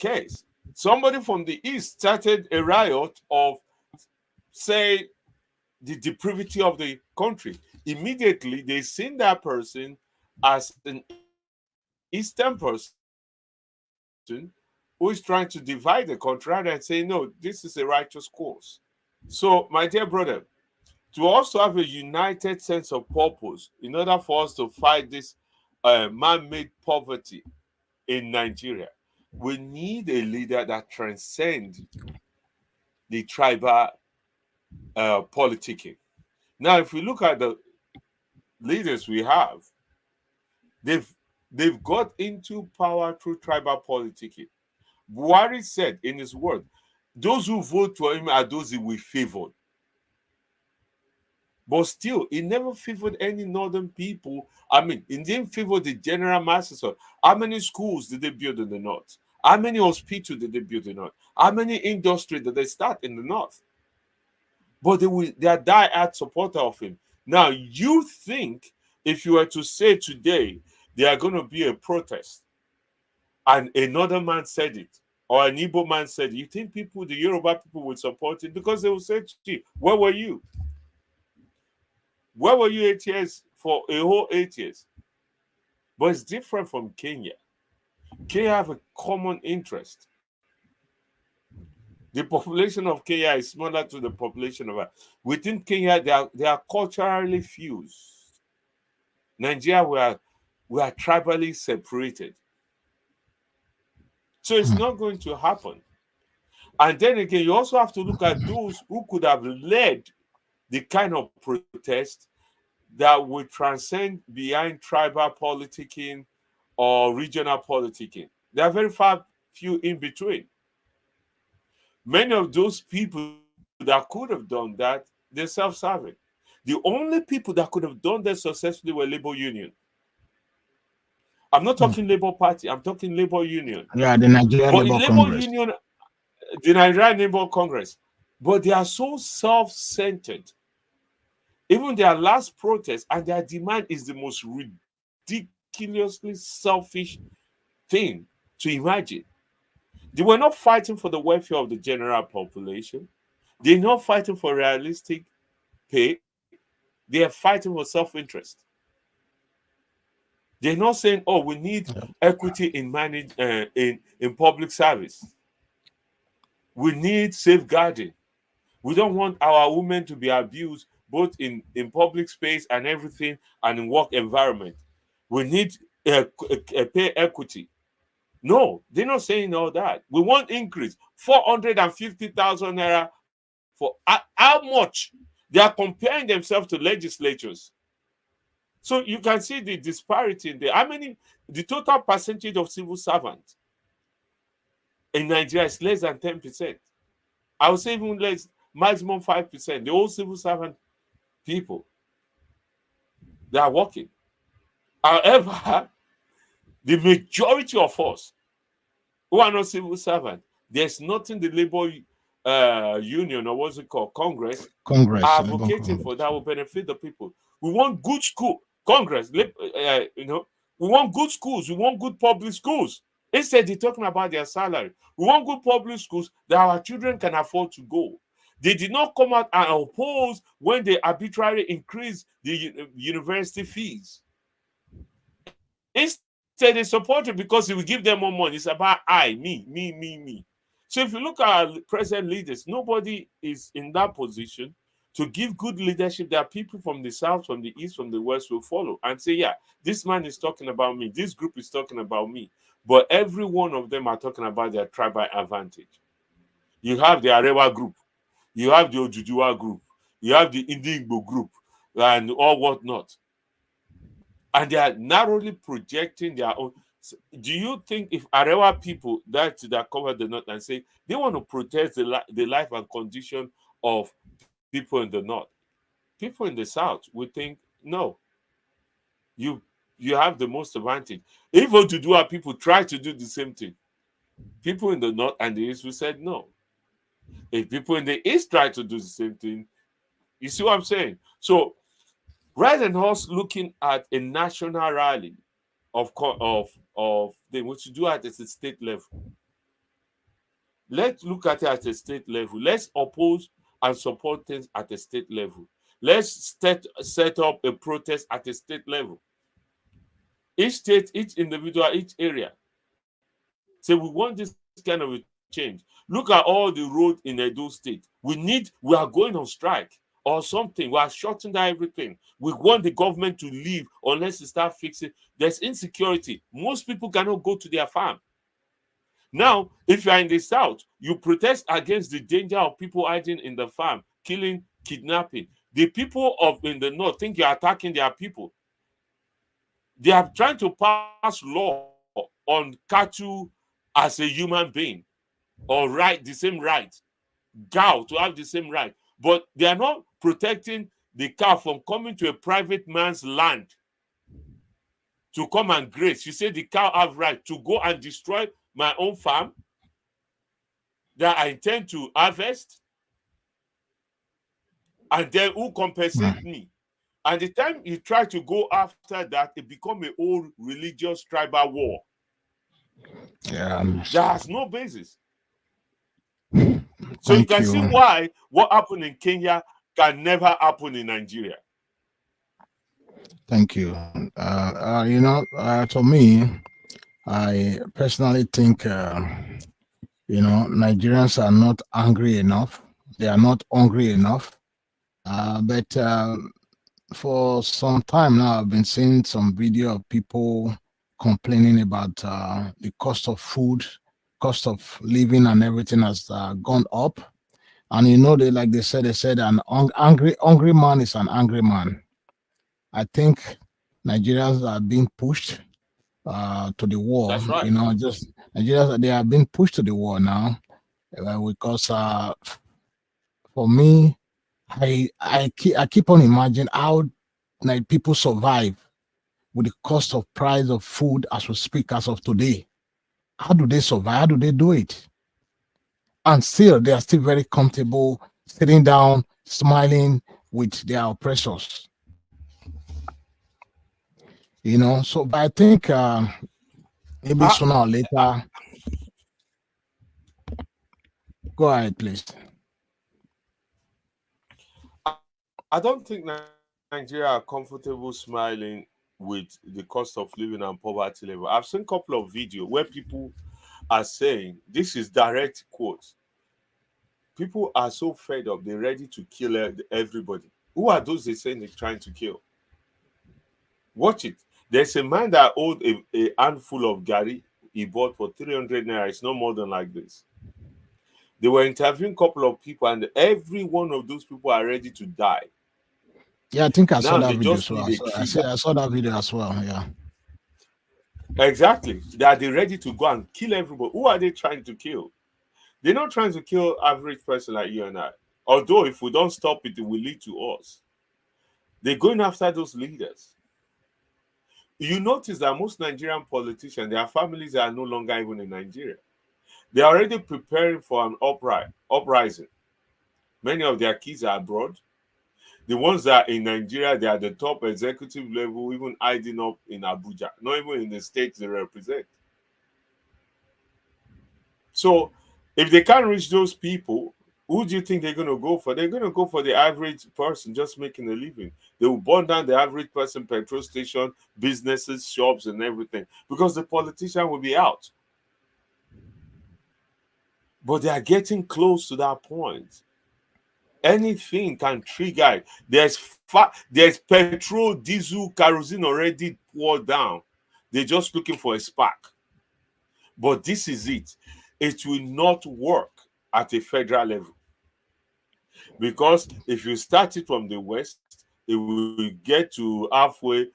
case. Somebody from the east started a riot of, say, the depravity of the country. Immediately, they seen that person as an eastern person who is trying to divide the country rather than say, no, this is a righteous course. So, my dear brother, to also have a united sense of purpose in order for us to fight this man-made poverty in Nigeria, we need a leader that transcends the tribal politicking. Now, if we look at the leaders we have, they've they've got into power through tribal politicking. Buhari said in his word, those who vote for him are those he will favor. But still, he never favored any northern people. I mean, he didn't favor the general masses. How many schools did they build in the north? How many hospitals did they build in the north? How many industries did they start in the north? But they are die-hard supporter of him. Now, you think if you were to say today there are going to be a protest and another man said it, or an Igbo man said it, you think people, the Yoruba people, would support it? Because they will say to you, where were you? Where were you 8 years for a whole 8 years? But it's different from Kenya. Kenya have a common interest. The population of Kenya is smaller to the population of within Kenya. They are culturally fused. Nigeria, we are tribally separated. So it's not going to happen. And then again, you also have to look at those who could have led the kind of protest that would transcend behind tribal politicking or regional politicking. There are very few in between. Many of those people that could have done that, they're self-serving. The only people that could have done that successfully were labor union. I'm not talking Labour Party, I'm talking labor union. Yeah, the Nigerian But in Labour labor Congress. union, the Nigerian Labour Congress, but they are so self-centered. Even their last protest and their demand is the most ridiculously selfish thing to imagine. They were not fighting for the welfare of the general population. They're not fighting for realistic pay. They are fighting for self-interest. They're not saying, "Oh, we need equity in public service. We need safeguarding. We don't want our women to be abused both in public space and everything and in work environment. We need a pay equity." No, they're not saying all that. We want increase 450,000 naira for how much? They are comparing themselves to legislatures. So you can see the disparity in there. How many? The total percentage of civil servants in Nigeria is less than 10%. I would say even less, maximum 5%. The whole civil servant people, they are working. However, the majority of us who are not civil servants, there's nothing the labor union, or what's it called, Congress, are advocating for that will benefit the people. We want good school, Congress, we want good schools, we want good public schools. Instead, they're talking about their salary. We want good public schools that our children can afford to go. They did not come out and oppose when they arbitrarily increased the university fees. Instead, they support it because it will give them more money. It's about me. So if you look at our present leaders, nobody is in that position to give good leadership. There are people from the south, from the east, from the west will follow and say, yeah, this man is talking about me. This group is talking about me. But every one of them are talking about their tribal advantage. You have the Arewa group. You have the Ojujua group. You have the Indigbo group and all whatnot. And they are narrowly projecting their own. Do you think if Arewa people that cover the north and say they want to protect the life and condition of people in the north, people in the south would think no, you have the most advantage. Even to do our people try to do the same thing, people in the north and the east will say no. If people in the east try to do the same thing, you see what I'm saying? So rather than us looking at a national rally of we should do at the state level. Let's look at it at a state level. Let's oppose and support things at a state level. Let's set up a protest at a state level. Each state, each individual, each area. Say we want this kind of a change. Look at all the roads in Edo State. We are going on strike or something. We are shutting down everything. We want the government to leave unless they start fixing. There's insecurity. Most people cannot go to their farm. Now, if you are in the south, you protest against the danger of people hiding in the farm, killing, kidnapping. The people of in the north think you are attacking their people. They are trying to pass law on cattle as a human being, or right, the same right, cow to have the same right. But they are not protecting the cow from coming to a private man's land to come and graze. You say the cow have right to go and destroy my own farm that I intend to harvest, and then who compensate me? And the time you try to go after that, it become a whole religious tribal war Yeah. that has no basis. So you Thank can see you. why what happened in Kenya can never happen in Nigeria. Thank you. To me, I personally think, Nigerians are not angry enough. They are not hungry enough. But for some time now, I've been seeing some video of people complaining about the cost of food, cost of living, and everything has gone up. And they said an angry man is an angry man. I think Nigerians are being pushed to the wall. That's right. Just Nigerians, they are being pushed to the wall now because for me, I keep on imagining how like people survive with the cost of price of food as we speak as of today. How do they survive? How do they do it? And still, they are still very comfortable sitting down, smiling with their oppressors. So, but I think maybe I, sooner or later. Go ahead, please. I don't think Nigeria are comfortable smiling with the cost of living and poverty level. I've seen a couple of videos where people are saying, this is direct quotes, people are so fed up, they're ready to kill everybody. Who are those they say they're trying to kill? Watch it. There's a man that owed a handful of gari he bought for 300 naira. It's no more than like this. They were interviewing a couple of people, and every one of those people are ready to die. Yeah, I think I saw Now that they video just as well. need a I trigger. saw that video as well. Yeah. Exactly. That they're ready to go and kill everybody. Who are they trying to kill? They're not trying to kill average person like you and I. Although if we don't stop it, it will lead to us. They're going after those leaders. You notice that most Nigerian politicians, their families are no longer even in Nigeria. They're already preparing for an uprising. Many of their kids are abroad. The ones that are in Nigeria, they are the top executive level, even hiding up in Abuja, not even in the states they represent. So if they can't reach those people, who do you think they're going to go for? They're going to go for the average person just making a living. They will burn down the average person, petrol station, businesses, shops, and everything because the politician will be out. But they are getting close to that point. Anything can trigger it. There's petrol, diesel, kerosene already poured down. They're just looking for a spark. But this is it. It will not work at a federal level. Because if you start it from the west, it will get to halfway,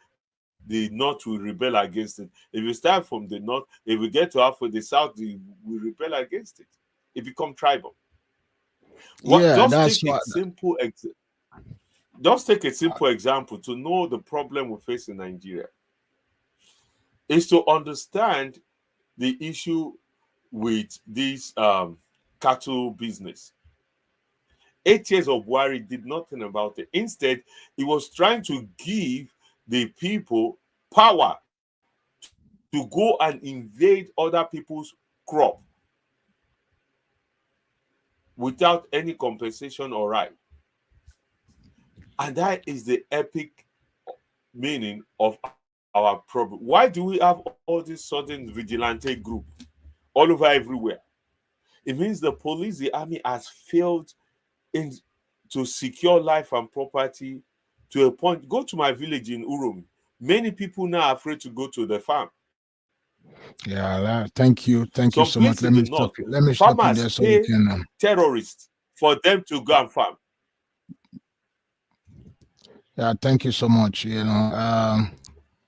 the north will rebel against it. If you start from the north, if we get to halfway, the south will rebel against it. It become tribal. What? Yeah, that's what. Just take a simple example to know the problem we face in Nigeria. Is to understand the issue with this cattle business. 8 years of Buhari did nothing about it. Instead, he was trying to give the people power to go and invade other people's crop. without any compensation or right. And that is the epic meaning of our problem. Why do we have all this sudden vigilante group all over everywhere? It means the police, the army has failed in to secure life and property to a point. Go to my village in Urum. Many people now are afraid to go to the farm. Yeah, thank you Some so much. places in the north, Let me stop you farmers there so we pay can. terrorists for them to go and farm. Yeah, thank you so much. Go ahead.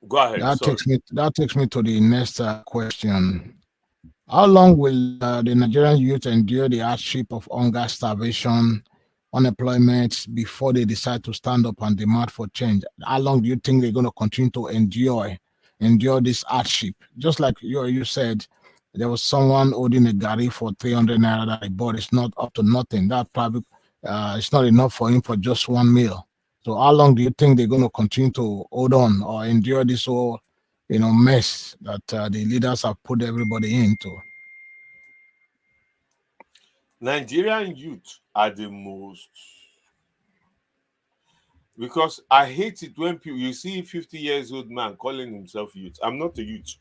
Sorry. That takes me to the next question. How long will the Nigerian youth endure the hardship of hunger, starvation, unemployment before they decide to stand up and demand for change? How long do you think they're going to continue to endure this hardship? Just like you said, there was someone holding a gari for 300 naira that he bought. It's not up to nothing. That probably it's not enough for him for just one meal. So how long do you think they're going to continue to hold on or endure this whole mess that the leaders have put everybody into? Nigerian youth are the most, because I hate it when people you see 50 years old man calling himself youth. I'm not a youth.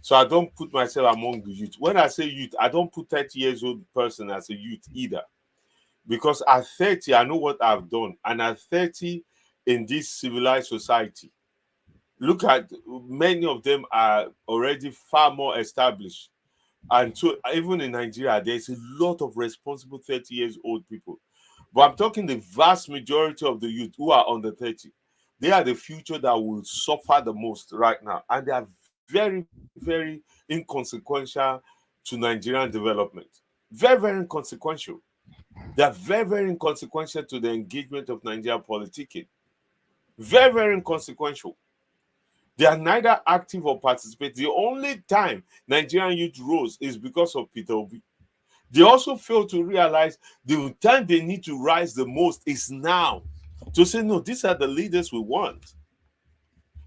So I don't put myself among the youth. When I say youth, I don't put 30 years old person as a youth either. Because at 30, I know what I've done. And at 30 in this civilized society, look at many of them are already far more established. And so even in Nigeria, there's a lot of responsible 30 years old people. But I'm talking the vast majority of the youth who are under 30. They are the future that will suffer the most right now. And they are very, very inconsequential to Nigerian development. Very, very inconsequential. They are very, very inconsequential to the engagement of Nigerian politicking. Very, very inconsequential. They are neither active or participate. The only time Nigerian youth rose is because of Peter Obi. They also fail to realize the time they need to rise the most is now. To say, no, these are the leaders we want.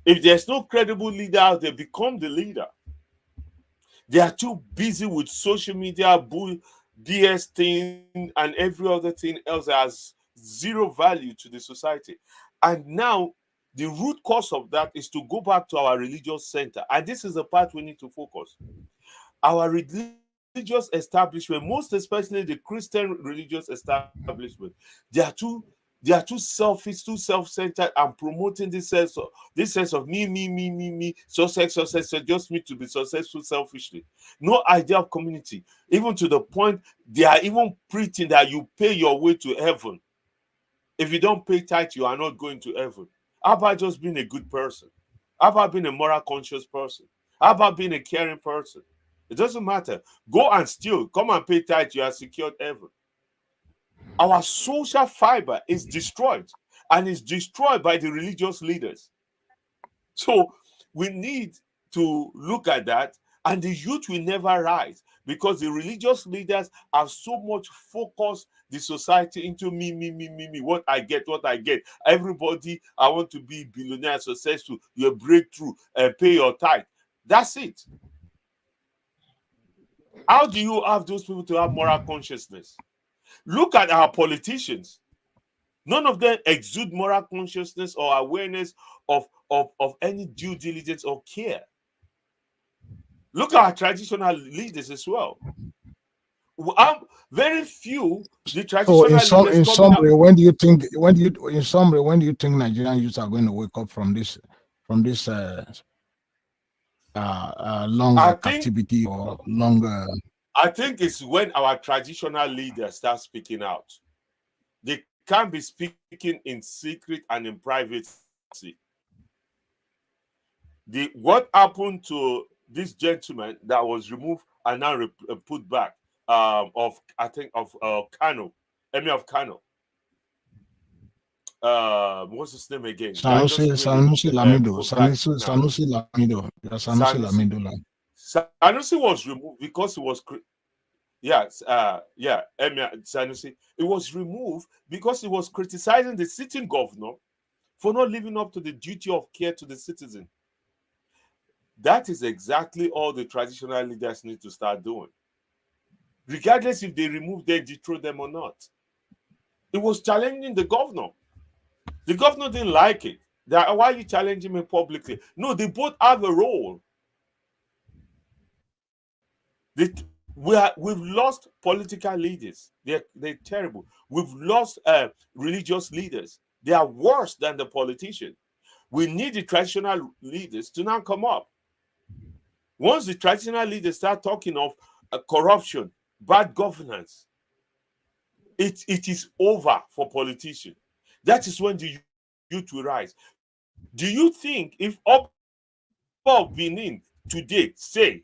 If there's no credible leader out there, become the leader. They are too busy with social media, BS thing, and every other thing else that has zero value to the society. And now, the root cause of that is to go back to our religious center. And this is the part we need to focus. Our religious establishment, most especially the Christian religious establishment, they are too selfish, too self-centered, and promoting this sense of me, success, just me to be successful selfishly. No idea of community, even to the point they are even preaching that you pay your way to heaven. If you don't pay tithe, you are not going to heaven. How about just being a good person? How about being a moral conscious person? How about being a caring person? It doesn't matter. Go and steal. Come and pay tithe. You are secured heaven. Our social fiber is destroyed, and is destroyed by the religious leaders. So we need to look at that, and the youth will never rise because the religious leaders have so much focused the society into me. What I get. Everybody, I want to be billionaire, successful, your breakthrough, and pay your tithe. That's it. How do you have those people to have moral consciousness? Look at our politicians. None of them exude moral consciousness or awareness of any due diligence or care. Look at our traditional leaders as well. Very few the So traditional leaders in coming out. summary, when do you think Nigerian youth are going to wake up from this I longer think captivity or longer? I think it's when our traditional leaders start speaking out. They can't be speaking in secret and in privacy. What happened to this gentleman that was removed and now put back, of I think of Kano, Emir of Kano. What's his name again? That just really put back now. Sanusi Lamido. Yeah, Sanusi Sanusi. Lamido. Sanusi was removed because he was Emir Sanusi. It was removed because he was criticizing the sitting governor for not living up to the duty of care to the citizen. That is exactly all the traditional leaders need to start doing. regardless if they remove them, dethrone them or not. It was challenging the governor. The governor didn't like it. Why are you challenging me publicly? No, they both have a role. We've lost political leaders. They're terrible. We've lost religious leaders. They are worse than the politicians. We need the traditional leaders to now come up. Once the traditional leaders start talking of corruption, bad governance, it is over for politicians. That is when the youth will rise. Do you think if Oba of Benin today say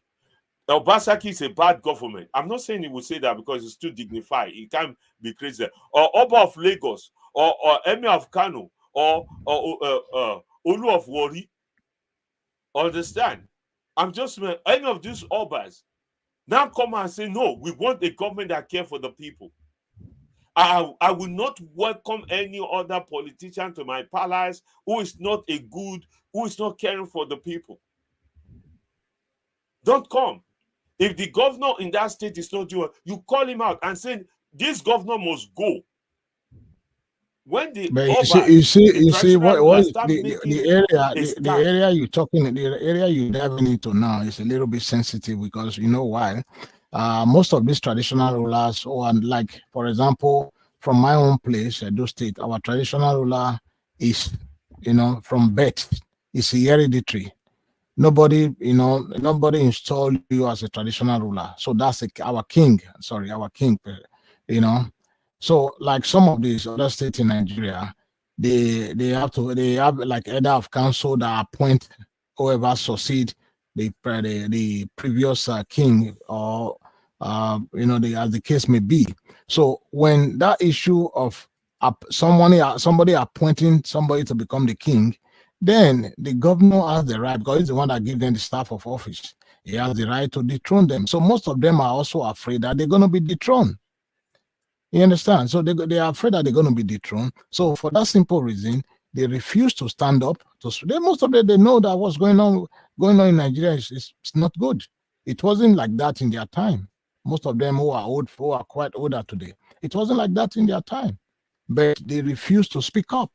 Obasaki is a bad government, I'm not saying he will say that because it's too dignified, it can't be crazy, or Oba of Lagos, or Emir of Kano, or Olu of Wari, understand? I'm just any of these Obas now come and say, no, we want a government that care for the people. I will not welcome any other politician to my palace who is not a good, who is not caring for the people. Don't come. If the governor in that state is not doing, you call him out and say, this governor must go. When the But Obas, the you see, traditional what rulers, start the making area, a the stand. area you're talking, the area you're diving into now is a little bit sensitive because you know why? Most of these traditional rulers, or like, for example, from my own place, Edo State, our traditional ruler is, from birth, is hereditary. Nobody install you as a traditional ruler. So that's our king. Sorry, our king. You know, so like some of these other states in Nigeria, they have like head of council that appoint whoever succeed the previous king, or as the case may be. So when that issue of somebody appointing somebody to become the king, then the governor has the right, because he's the one that gives them the staff of office. He has the right to dethrone them. So most of them are also afraid that they're going to be dethroned. You understand? So they are afraid that they're going to be dethroned. So for that simple reason, they refuse to stand up. Most of them, they know that what's going on in Nigeria is not good. It wasn't like that in their time. Most of them who are quite older today, it wasn't like that in their time. But they refuse to speak up.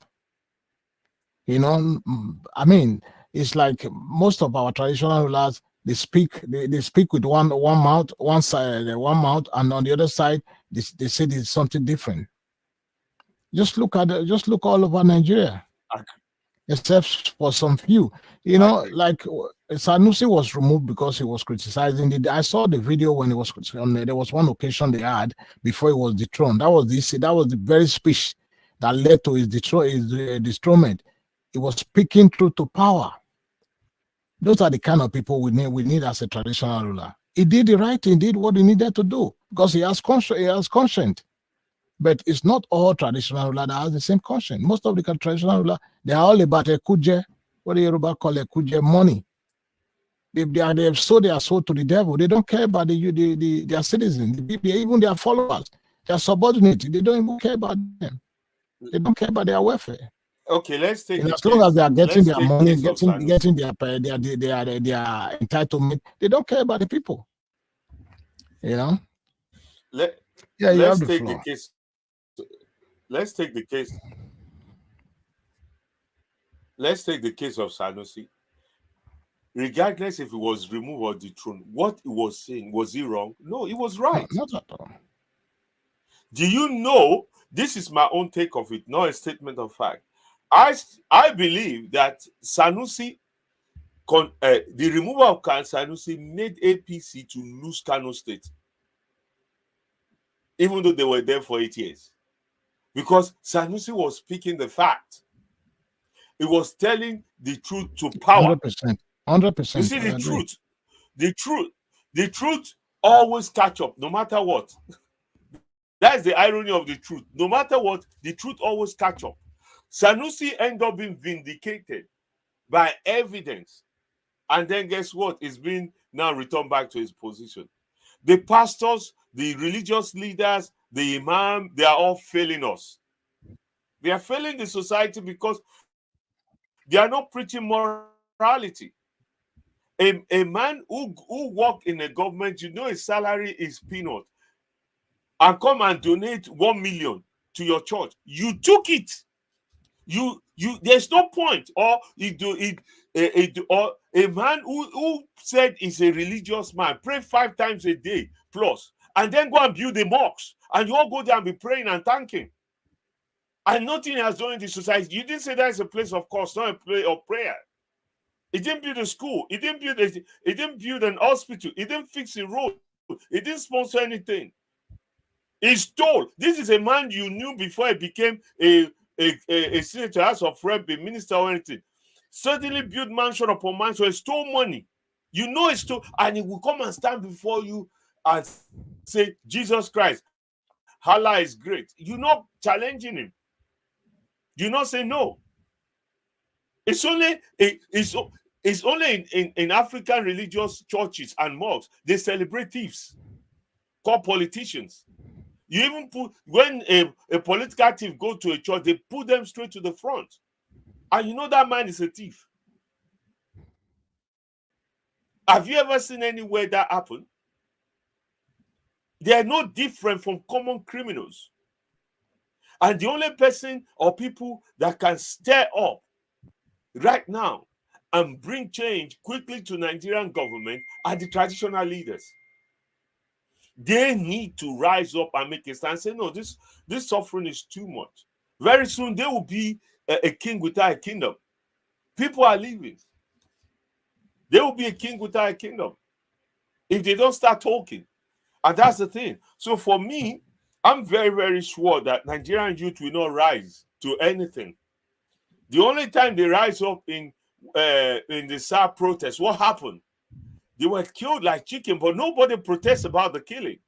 I mean, it's like most of our traditional rulers, they speak with one mouth, one side, one mouth, and on the other side, they say it's something different. Just look all over Nigeria, I, except for some few. I agree. Like Sanusi was removed because he was criticizing. I saw the video when he was there was one occasion they had before he was dethroned. That was the very speech that led to his dethronement. He was speaking truth to power. Those are the kind of people we need as a traditional ruler. He did the right thing, did what he needed to do because he has conscience. But it's not all traditional ruler that has the same conscience. Most of the traditional ruler, they are all about a kuje, what the Yoruba call a kuje, money. They have sold their soul to the devil. They don't care about their citizens, even their followers, their subordinates. They don't even care about them. They don't care about their welfare. Okay, let's take the As long as case. they are getting Let's their take money, case of Sanusi. getting their entitlement, they don't care about the people. You know? Let Yeah, you have let's the take the floor. case. Let's take the case. Let's take the case of Sanusi. Regardless if it was removed or dethroned, what he was saying, was he wrong? No, he was No, right. not at all. Do you know? This is my own take of it, not a statement of fact. I believe that the removal of Sanusi made APC to lose Kano State, even though they were there for 8 years, because Sanusi was speaking the fact. He was telling the truth to power. 100%. hundred You percent. see, I agree. the truth, the truth always catch up, no matter what. That's the irony of the truth. No matter what, the truth always catch up. Sanusi ended up being vindicated by evidence. And then guess what? It's been now returned back to his position. The pastors, the religious leaders, the imam, they are all failing us. They are failing the society because they are not preaching morality. A man who work in a government, his salary is peanut. and come and donate 1 million to your church. You took it. There's no point. Or or a man who said he's a religious man, pray 5 times a day plus, and then go and build a mosque, and you all go there and be praying and thanking, and nothing has done in the society. You didn't say that is a place of course, not a place of prayer. He didn't build a school. He didn't build an hospital. He didn't fix a road. He didn't sponsor anything. He stole. This is a man you knew before he became a senator, House of Rep, a minister or anything. Suddenly built mansion upon mansion. He stole money. You know he stole, and he will come and stand before you and say, Jesus Christ, Allah is great. You're not challenging him. You not say no. It's only in African religious churches and mosques they celebrate thieves called politicians. You even put, when a political thief go to a church, they put them straight to the front, and you know that man is a thief. Have you ever seen anywhere that happen? They are no different from common criminals, and the only person or people that can stir up right now and bring change quickly to Nigerian government are the traditional leaders. They need to rise up and make a stand. Say, no, this suffering is too much. Very soon there will be a king without a kingdom. People are leaving. There will be a king without a kingdom if they don't start talking. And that's the thing. So for me, I'm very, very sure that Nigerian youth will not rise to anything. The only time they rise up in the SAR protest, what happened? They were killed like chicken, but nobody protests about the killing.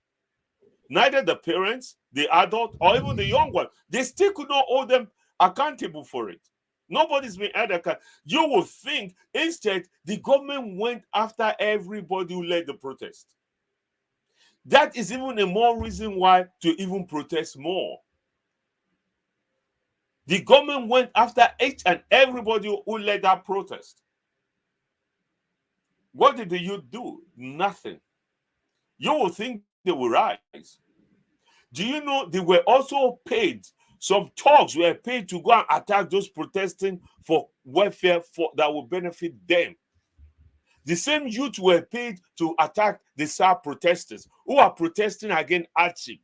Neither the parents, the adult, or even the young one. They still could not hold them accountable for it. Nobody's been held accountable. You would think instead the government went after everybody who led the protest. That is even a more reason why to even protest more. The government went after each and everybody who led that protest. What did the youth do? Nothing. You will think they will rise. Do you know they were also paid? Some thugs were paid to go and attack those protesting for welfare that will benefit them. The same youth were paid to attack the SAR protesters who are protesting against hardship.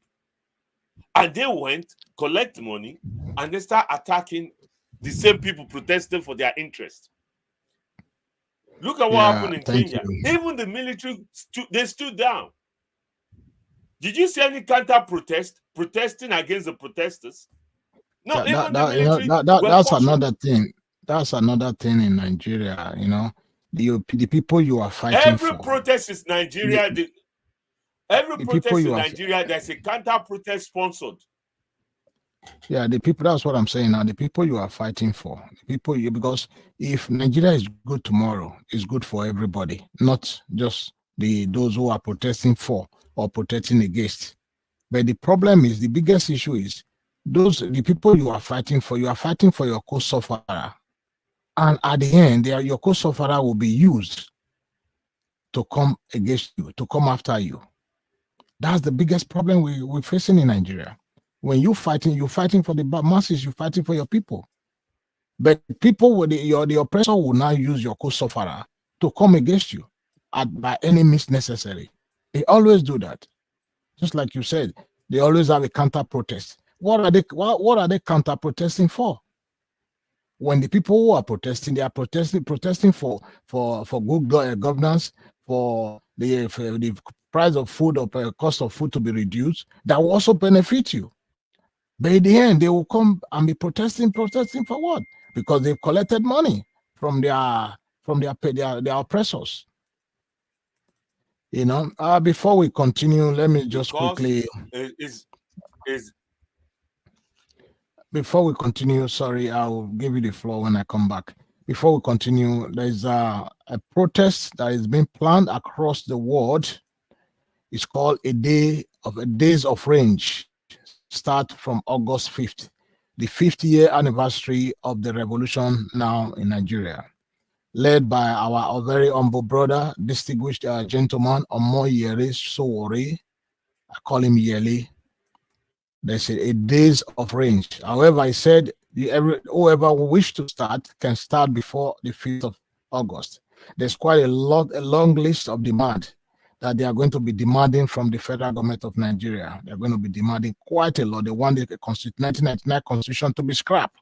And they went, collect money, and they start attacking the same people protesting for their interest. Look at what happened in Kenya. Even the military, they stood down. Did you see any counter protesting against the protesters? No, even the military. That's another thing. That's another thing in Nigeria. The people you are fighting every for. Protest is Nigeria. Every protest in Nigeria, there's a counter protest sponsored. Yeah, the people. That's what I'm saying now. The people you are fighting for, because if Nigeria is good tomorrow, it's good for everybody, not just those who are protesting for or protesting against. But the problem is, the biggest issue is the people you are fighting for. You are fighting for your co-sufferer, and at the end, your co-sufferer will be used to come against you, to come after you. That's the biggest problem we're facing in Nigeria. When you're fighting for the masses, you're fighting for your people. But people, the oppressor will now use your co-sufferer to come against you by any means necessary. They always do that. Just like you said, they always have a counter protest. What are they counter protesting for? When the people who are protesting, they are protesting for good governance, for the price of food or cost of food to be reduced. That will also benefit you. But in the end, they will come and be protesting for what? Because they've collected money from their oppressors. Before we continue, let me just quickly. Before we continue, sorry, I'll give you the floor when I come back. Before we continue, there's a protest that is being planned across the world. It's called Days of Range. Start from August 5th, the 50th anniversary of the revolution now in Nigeria, led by our very humble brother, distinguished gentleman, Omoyere Sowore. I call him Yele. There's a days of range. However, I said whoever wish to start can start before the 5th of August. There's quite a long list of demand that they are going to be demanding from the federal government of Nigeria. They're going to be demanding quite a lot. They want the 1999 constitution to be scrapped.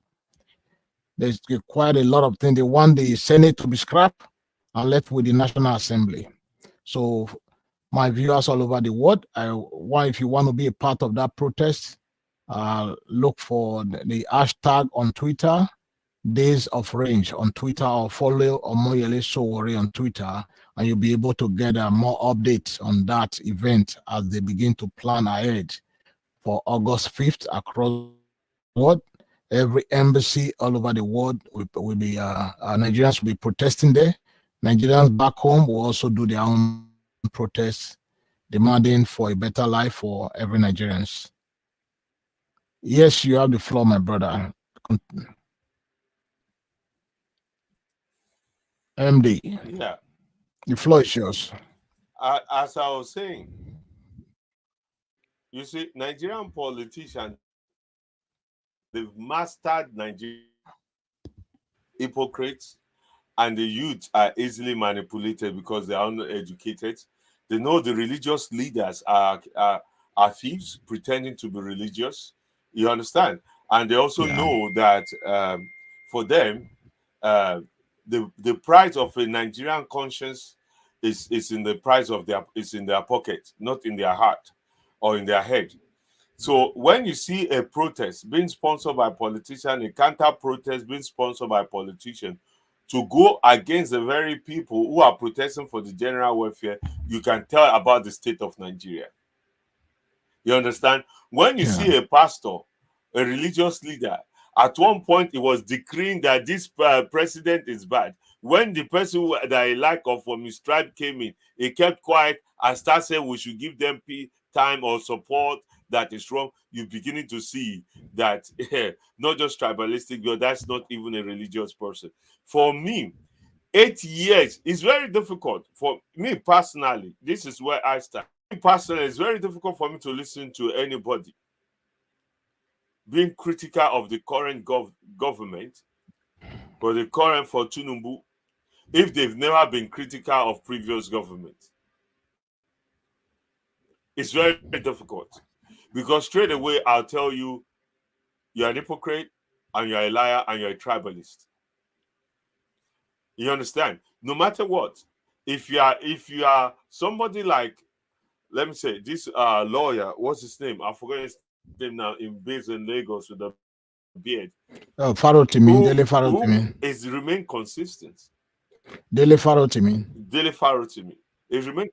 There's quite a lot of things. They want the Senate to be scrapped and left with the National Assembly. So my viewers all over the world, if you want to be a part of that protest, look for the hashtag on Twitter, Days of Range on Twitter, or follow Omoyele Sowore on Twitter, and you'll be able to get more updates on that event as they begin to plan ahead for August 5th across the world. Every embassy all over the world will be Nigerians will be protesting there. Nigerians back home will also do their own protests, demanding for a better life for every Nigerians. Yes, you have the floor, my brother. MD, Yeah. the floor is yours. As I was saying, you see, Nigerian politicians, they've mastered Nigerian hypocrites, and the youth are easily manipulated because they are not educated. They know the religious leaders are thieves pretending to be religious. You understand? And they also Yeah, know that for them, uh, the price of a Nigerian conscience is in the price of their is in their pocket, not in their heart or in their head. So when you see a protest being sponsored by politicians, a counter protest being sponsored by politicians to go against the very people who are protesting for the general welfare, you can tell about the state of Nigeria. You understand? When you yeah, see a pastor, a religious leader, at one point he was decreeing that this president is bad. When the person that I like or from his tribe came in, he kept quiet and started saying we should give them time or support that is wrong. You're beginning to see that not just tribalistic, but that's not even a religious person. For me, 8 years is very difficult for me personally. This is where I stand. Personally, it's very difficult for me to listen to anybody being critical of the current government, but the current for Tinubu, if they've never been critical of previous governments. It's very difficult because straight away I'll tell you you're an hypocrite and you're a liar and you're a tribalist. You understand? No matter what, if you are somebody like, let me say, this lawyer, what's his name? I forgot his name now, in based in Lagos with the beard, Faro Timin, who Dele Faro who Timin, is remain consistent. Dele Faro Timin. Daily Faro to me. He's remained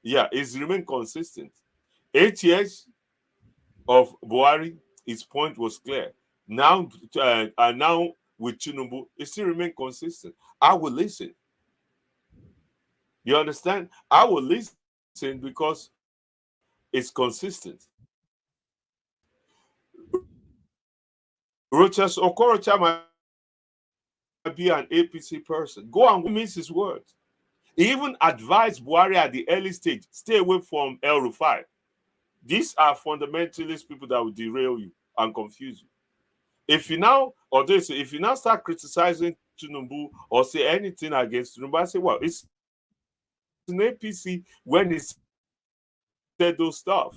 yeah, he's remained consistent. 8 years of Buhari, his point was clear. Now, and now with Tinubu, he still remain consistent. I will listen. You understand? I will listen because it's consistent. Rochas Okorocha might be an APC person. Go and means his words. He even advised Buhari at the early stage, stay away from El Rufai. These are fundamentalist people that will derail you and confuse you. If you now start criticizing Tinubu or say anything against Tinubu, I say, well, it's an APC when he said those stuff.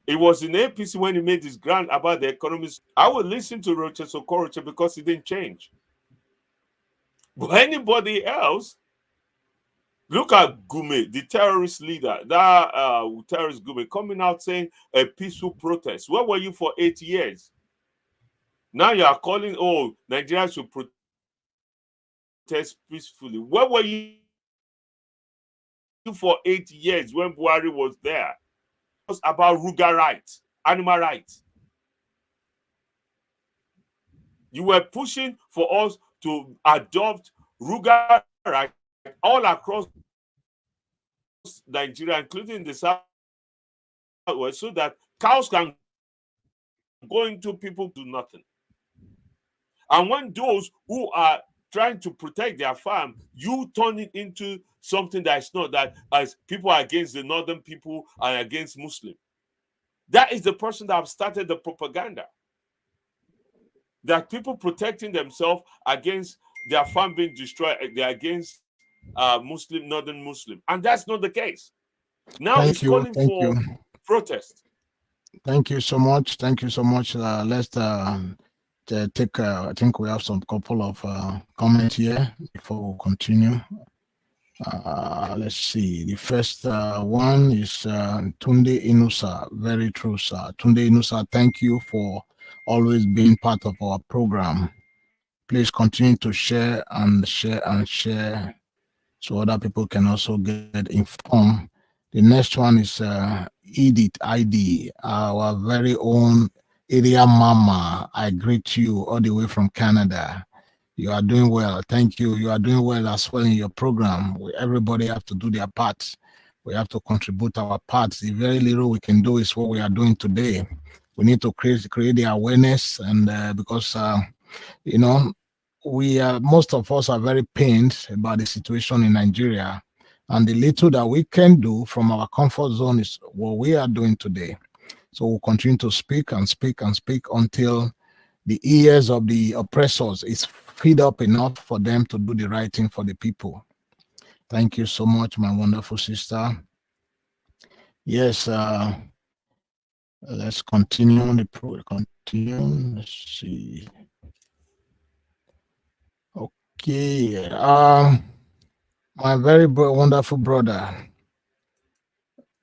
It was in APC when he made his grant about the economy. I will listen to Rocha Sokorocha because he didn't change. But anybody else, look at Gume, the terrorist leader, that terrorist Gume, coming out saying a peaceful protest. Where were you for 8 years? Now you are calling, oh, Nigeria should protest peacefully. Where were you for 8 years when Buhari was there? It was about Ruga rights, animal rights. You were pushing for us to adopt Ruga right all across Nigeria, including the southwest, so that cows can go into people's farm and do nothing. And when those who are trying to protect their farm, you turn it into something that is not, that as people are against the northern people and against Muslim. That is the person that have started the propaganda. That people protecting themselves against their farm being destroyed, they're against Muslim, northern Muslim. And that's not the case. Now he's Thank you. calling Thank you. for protest. Thank you so much. Thank you so much. Let's take. I think we have some couple of comments here before we continue. Let's see. The first one is Tunde Inusa. Very true, sir. Tunde Inusa, thank you for always being part of our program. Please continue to share and share and share so other people can also get informed. The next one is Edith ID, our very own area mama. I greet you all the way from Canada. You are doing well. Thank you. You are doing well as well in your program. Everybody have to do their part. We have to contribute our parts. The very little we can do is what we are doing today. We need to create the awareness, and because you know, we are, most of us are very pained about the situation in Nigeria, and the little that we can do from our comfort zone is what we are doing today. So we'll continue to speak and speak and speak until the ears of the oppressors is feed up enough for them to do the right thing for the people. Thank you so much, my wonderful sister. Yes, let's continue the continue. Let's see. Okay, my very wonderful brother.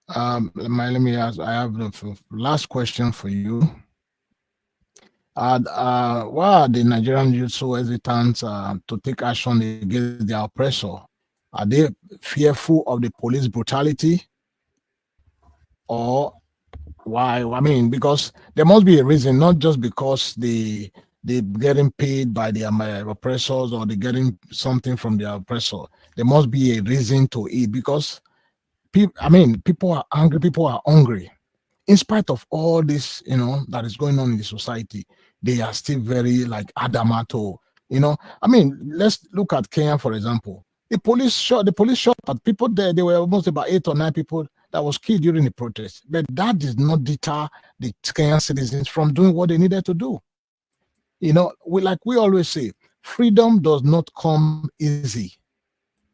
Let me ask. I have the last question for you. Why are the Nigerian youth so hesitant to take action against their oppressor? Are they fearful of the police brutality, or why? I mean, because there must be a reason, not just because they getting paid by their oppressors or they getting something from their oppressor. There must be a reason to it because people. I mean, people are angry. People are hungry. In spite of all this, that is going on in the society, they are still very like adamant. I mean, let's look at Kenya for example. The police shot at people there. There were almost about 8 or 9 people that was killed during the protest. But that did not deter the Kenyan citizens from doing what they needed to do. We always say, freedom does not come easy.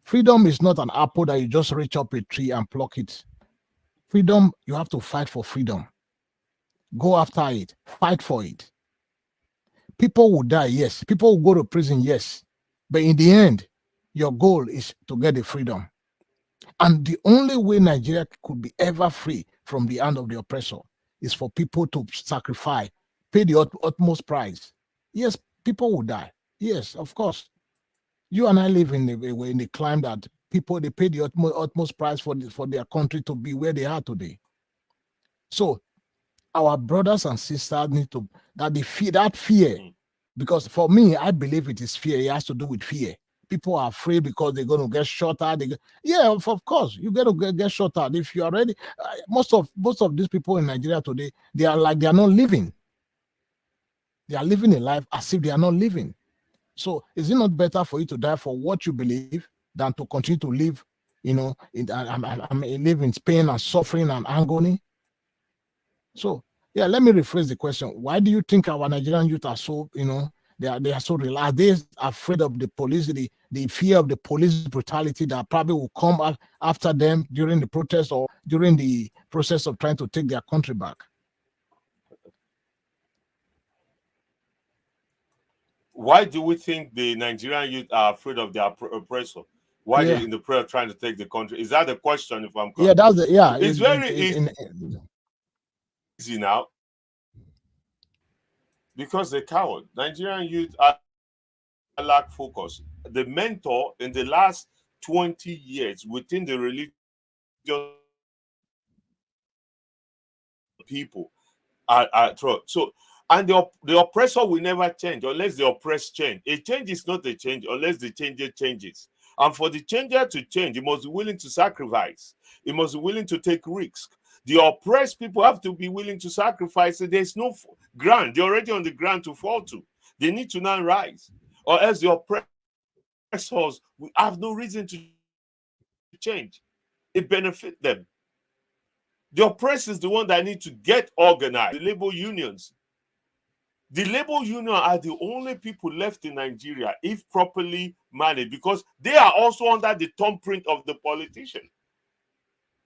Freedom is not an apple that you just reach up a tree and pluck it. Freedom, you have to fight for freedom. Go after it, fight for it. People will die, yes. People will go to prison, yes. But in the end, your goal is to get the freedom. And the only way Nigeria could be ever free from the hand of the oppressor is for people to sacrifice, pay the utmost price. Yes, people will die. Yes, of course. You and I live in the climate that people, they pay the utmost price for their country to be where they are today. So our brothers and sisters need to that fear, because for me, I believe it is fear. It has to do with fear. People are afraid because they're going to get shot at. Yeah, of course, you got to get shot at. If you are ready, most of these people in Nigeria today, they are not living. They are living a life as if they are not living. So is it not better for you to die for what you believe than to continue to live, live in pain and suffering and agony? So yeah, let me rephrase the question. Why do you think our Nigerian youth are so, they are so relaxed? They afraid of the police, the fear of the police brutality that probably will come after them during the protest or during the process of trying to take their country back? Why do we think the Nigerian youth are afraid of their oppressor? Why Yeah, they in the prayer trying to take the country? Is that the question? If I'm yeah, correct, it's very easy now because they're coward. Nigerian youth are lack focus. The mentor in the last 20 years within the religious people are so, and the oppressor will never change unless the oppressed change. A change is not a change unless the changer changes. And for the changer to change, he must be willing to sacrifice. He must be willing to take risk. The oppressed people have to be willing to sacrifice. So there's no ground. They're already on the ground to fall to. They need to now rise, or else the oppressors will have no reason to change. It benefit them. The oppressed is the one that need to get organized. The labor unions. The labor union are the only people left in Nigeria, if properly managed, because they are also under the thumbprint of the politician.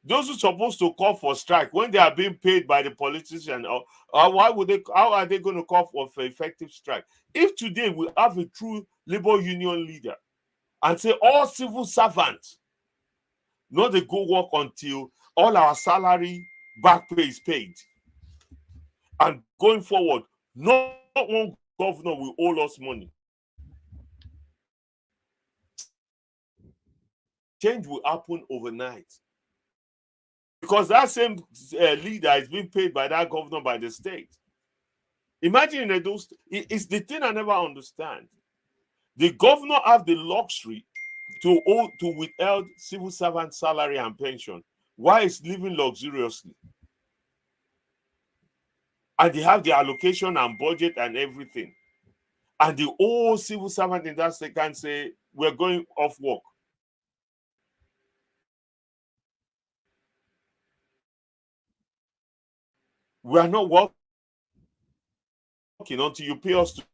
Those who are supposed to call for strike when they are being paid by the politician, or why would they? How are they going to call for effective strike? If today we have a true labor union leader and say all civil servants, not they go work until all our salary back pay is paid, and going forward, not one governor will owe us money. Change will happen overnight. Because that same leader is being paid by that governor by the state. Imagine those. It's the thing I never understand. The governor have the luxury to withhold civil servant salary and pension while he's living luxuriously, and they have the allocation and budget and everything. And the whole civil servant in that state can say, "We're going off work." We are not working until you pay us to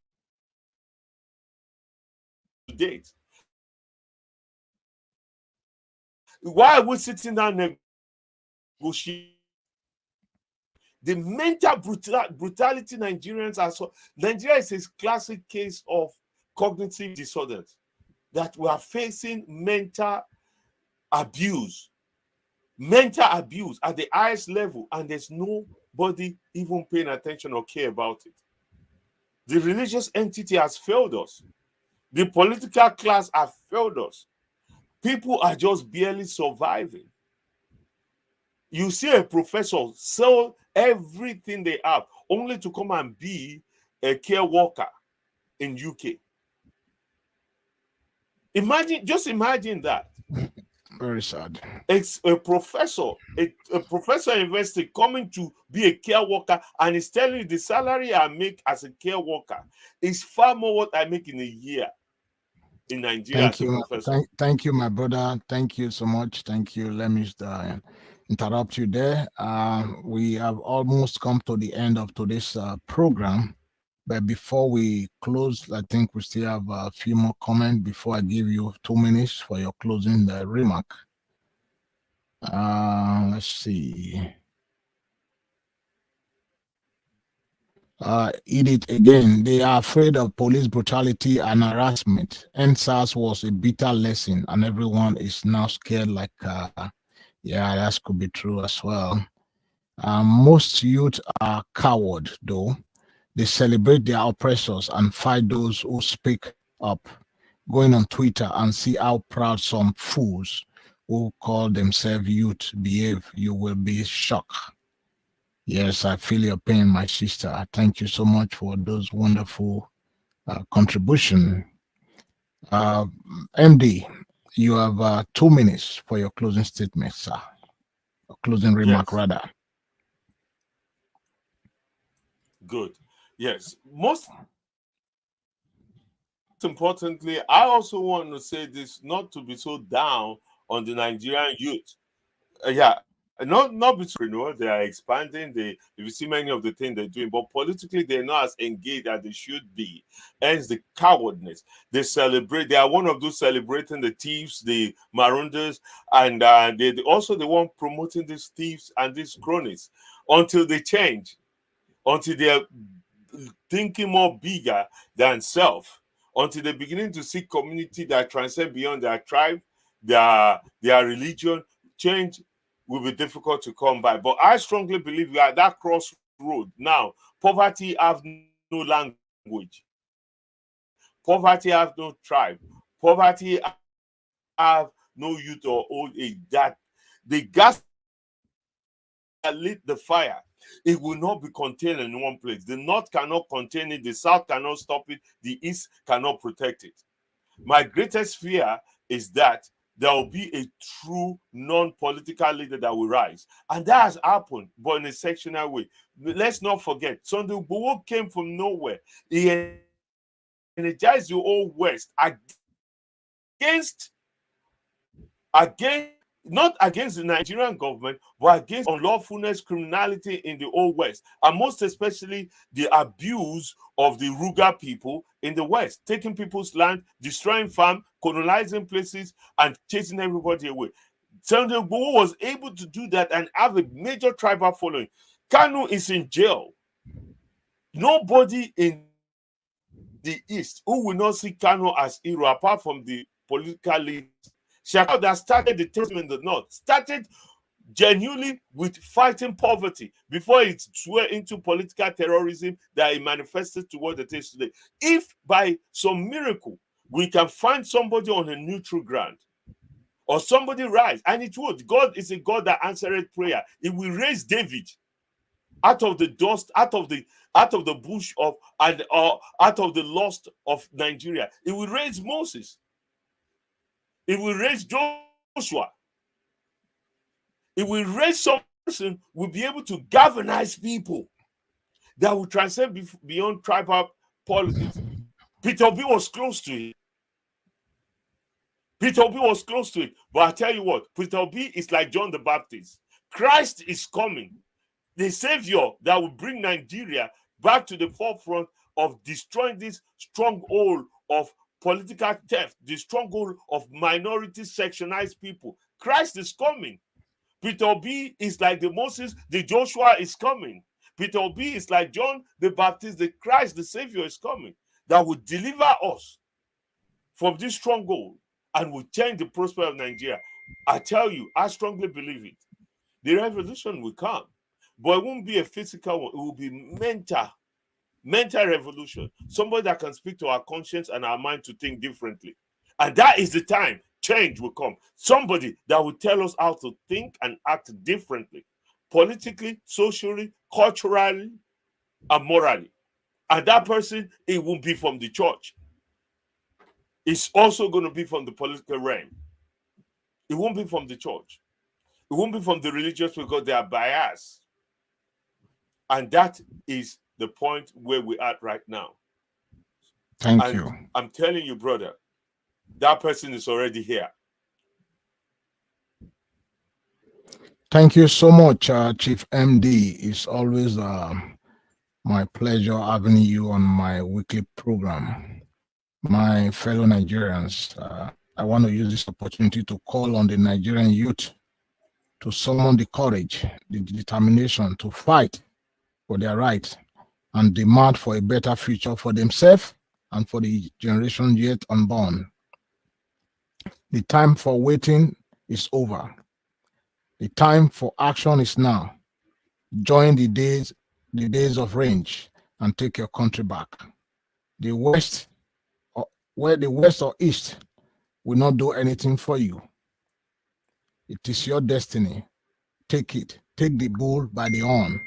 date. Why are we sitting down negotiating? The mental brutality Nigerians are so. Nigeria is a classic case of cognitive disorders, that we are facing mental abuse at the highest level, and there's nobody even paying attention or care about it. The religious entity has failed us. The political class have failed us. People are just barely surviving. You see a professor sell everything they have only to come and be a care worker in UK. Imagine that. Very sad. It's a professor in university coming to be a care worker, and he's telling you the salary I make as a care worker is far more what I make in a year in Nigeria Thank as a you. professor. Thank you, my brother. Thank you so much. Thank you. Let me interrupt you there. We have almost come to the end of today's program. But before we close, I think we still have a few more comments before I give you 2 minutes for your closing remark. Let's see. Edith again. They are afraid of police brutality and harassment. NSAS was a bitter lesson, and everyone is now scared. Like, yeah, that could be true as well. Most youth are coward, though. They celebrate their oppressors and fight those who speak up. Going on Twitter and see how proud some fools who call themselves youth behave, you will be shocked. Yes, I feel your pain, my sister. Thank you so much for those wonderful contribution. MD, you have 2 minutes for your closing statement, sir. Closing remark, Yes, rather. good. Yes, most importantly, I also want to say this, not to be so down on the Nigerian youth. Yeah, not between, they are expanding. If you see many of the things they're doing, but politically they're not as engaged as they should be. Hence the cowardness. They are one of those celebrating the thieves, the maroonders, and they also the one promoting these thieves and these cronies until they change, until they're thinking more bigger than self, until they're beginning to see community that transcend beyond their tribe, their religion. Change will be difficult to come by. But I strongly believe we are at that crossroad now. Poverty have no language. Poverty have no tribe. Poverty have no youth or old age. That the gas that lit the fire, it will not be contained in one place. The north cannot contain it, the south cannot stop it, the east cannot protect it. My greatest fear is that there will be a true non-political leader that will rise. And that has happened, but in a sectional way. Let's not forget, Sunday Igboho came from nowhere. He energized the whole West against not against the Nigerian government, but against unlawfulness, criminality in the Old West, and most especially the abuse of the Ruga people in the West, taking people's land, destroying farm, colonizing places, and chasing everybody away. Sunday Igboho was able to do that and have a major tribal following. Kanu is in jail. Nobody in the East who will not see Kanu as hero, apart from the political leaders. Shakau that started the terrorism in the North started genuinely with fighting poverty before it swelled into political terrorism that it manifested to what it is today. If by some miracle we can find somebody on a neutral ground, or somebody rise, and it would. God is a God that answered prayer. It will raise David out of the dust, out of the bush of, and out of the lost of Nigeria. It will raise Moses. It will raise Joshua. It will raise some person who will be able to galvanize people that will transcend beyond tribal politics. Peter Obi was close to it. Peter Obi was close to it. But I tell you what, Peter Obi is like John the Baptist. Christ is coming. The Savior that will bring Nigeria back to the forefront of destroying this stronghold of political theft, the stronghold of minority sectionized people. Christ is coming. Peter Obi is like the Moses, the Joshua is coming. Peter Obi is like John the Baptist, the Christ, the Savior is coming, that will deliver us from this stronghold and will change the prosperity of Nigeria. I tell you, I strongly believe it. The revolution will come, but it won't be a physical one. It will be mental revolution. Somebody that can speak to our conscience and our mind to think differently. And that is the time change will come. Somebody that will tell us how to think and act differently, politically, socially, culturally, and morally. And that person, it won't be from the church. It's also going to be from the political realm. It won't be from the church. It won't be from the religious because they are biased. And that is the point where we're at right now. Thank you. I'm telling you, brother, that person is already here. Thank you so much, Chief MD. It's always my pleasure having you on my weekly program. My fellow Nigerians, I want to use this opportunity to call on the Nigerian youth to summon the courage, the determination to fight for their rights and demand for a better future for themselves and for the generation yet unborn. The time for waiting is over. The time for action is now. Join the days of range and take your country back. The West, where the West or East will not do anything for you. It is your destiny. Take it. Take the bull by the horn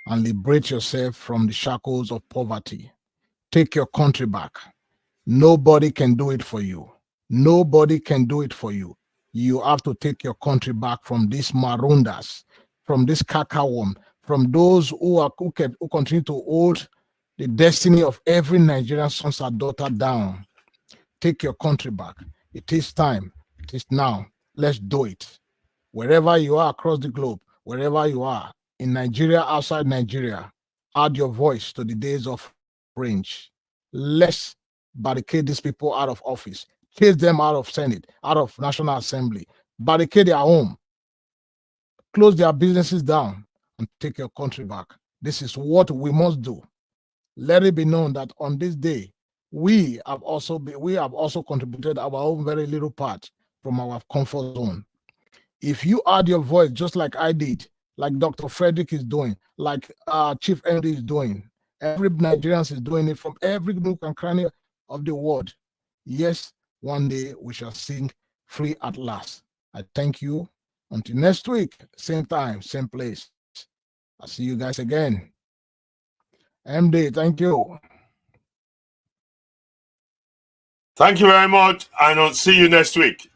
and liberate yourself from the shackles of poverty. Take your country back. Nobody can do it for you. Nobody can do it for you. You have to take your country back from these marundas, from this cacaworm, from those who continue to hold the destiny of every Nigerian son or daughter down. Take your country back. It is time. It is now. Let's do it. Wherever you are across the globe, wherever you are, in Nigeria, outside Nigeria, add your voice to the days of range. Let's barricade these people out of office, chase them out of Senate, out of National Assembly, barricade their home, close their businesses down, and take your country back. This is what we must do. Let it be known that on this day, we have also contributed our own very little part from our comfort zone. If you add your voice just like I did, like Dr. Frederick is doing, like Chief MD is doing, every Nigerian is doing it from every nook and cranny of the world. Yes, one day we shall sing free at last. I thank you. Until next week, same time, same place. I'll see you guys again. MD, thank you. Thank you very much, and I'll see you next week.